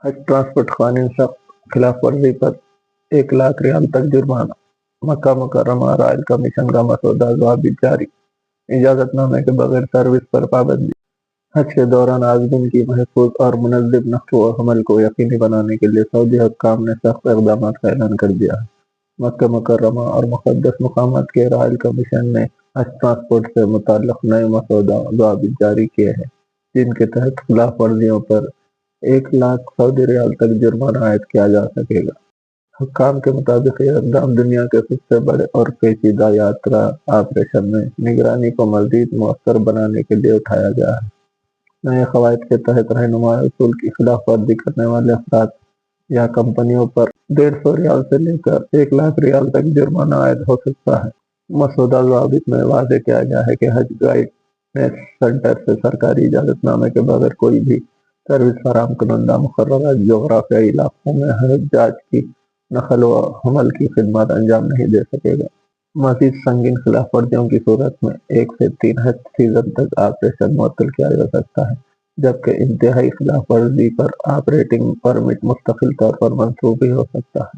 حج transport قوانین سخت، خلاف ورزی پر 1,00,000 ریال تک جرمانہ۔ مکہ مکرمہ رائل کمیشن کا مسودہ ضوابط جاری۔ اجازت نامے کے بغیر سروس پر پابندی۔ حج کے دوران عازمین کی محفوظ اور منظم نقل و حمل کو یقینی بنانے کے لیے سعودی حکام نے سخت اقدامات کا اعلان کر دیا ہے۔ مکہ مکرمہ اور مقدس مقامات کے رائل کمیشن نے حج ٹرانسپورٹ سے متعلق نئے مسودہ ضوابط جاری کیے ہیں، جن کے تحت خلاف ورزیوں پر 1,00,000 سعودی ریال تک جرمانہ عائد کیا جا سکے گا۔ حکام کے مطابق یہ اقدام دنیا کے سب سے بڑے اور پیچیدہ یاترا آپریشن میں نگرانی کو مزید مؤثر بنانے کے لیے اٹھایا گیا ہے۔ نئے قواعد کے تحت رہنما اصول کی خلاف ورزی کرنے والے افراد یا کمپنیوں پر 150 ریال سے لے کر 1,00,000 ریال تک جرمانہ عائد ہو سکتا ہے۔ مسودہ ضوابط میں واضح کیا گیا ہے کہ حج گائیڈنس سینٹر سے سرکاری اجازت نامے کے بغیر کوئی بھی سروس فراہم کنندہ مقررہ جغرافیائی علاقوں میں حجاج کی نقل و حمل کی خدمات انجام نہیں دے سکے گا۔ مزید سنگین خلاف ورزیوں کی صورت میں 1 سے 3 حج سیزن تک آپریشن معطل کیا جا سکتا ہے، جبکہ انتہائی خلاف ورزی پر آپریٹنگ پرمٹ مستقل طور پر منسوخ بھی ہو سکتا ہے۔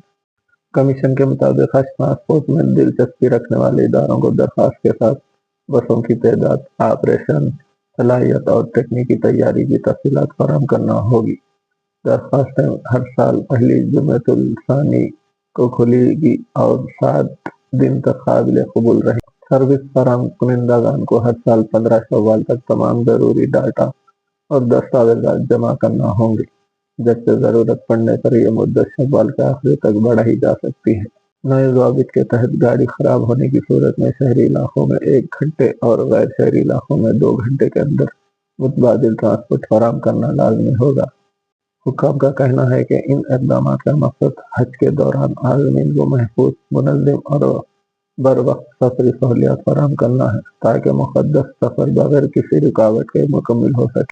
کمیشن کے مطابق حج ٹرانسپورٹ میں دلچسپی رکھنے والے اداروں کو درخواست کے ساتھ بسوں کی تعداد، آپریشن صلاحیت اور تکنیکی تیاری کی تفصیلات فراہم کرنا ہوگی۔ درخواستیں ہر سال پہلی جمعۃ الثانی کو کھلے گی اور 7 دن تک قابل قبول رہیں گی۔ سروس فراہم کنندگان کو ہر سال 15 شوال تک تمام ضروری ڈاٹا اور دستاویزات جمع کرنا ہوں گے، جبکہ ضرورت پڑنے پر یہ مدت شوال کے آخر تک بڑھائی جا سکتی ہے۔ نئے ضوابط کے تحت گاڑی خراب ہونے کی صورت میں شہری علاقوں میں 1 گھنٹے اور غیر شہری علاقوں میں 2 گھنٹے کے اندر متبادل ٹرانسپورٹ فراہم کرنا لازمی ہوگا۔ حکام کا کہنا ہے کہ ان اقدامات کا مقصد حج کے دوران عازمین کو محفوظ، منظم اور بروقت سفری سہولیات فراہم کرنا ہے، تاکہ مقدس سفر بغیر کسی رکاوٹ کے مکمل ہو سکے۔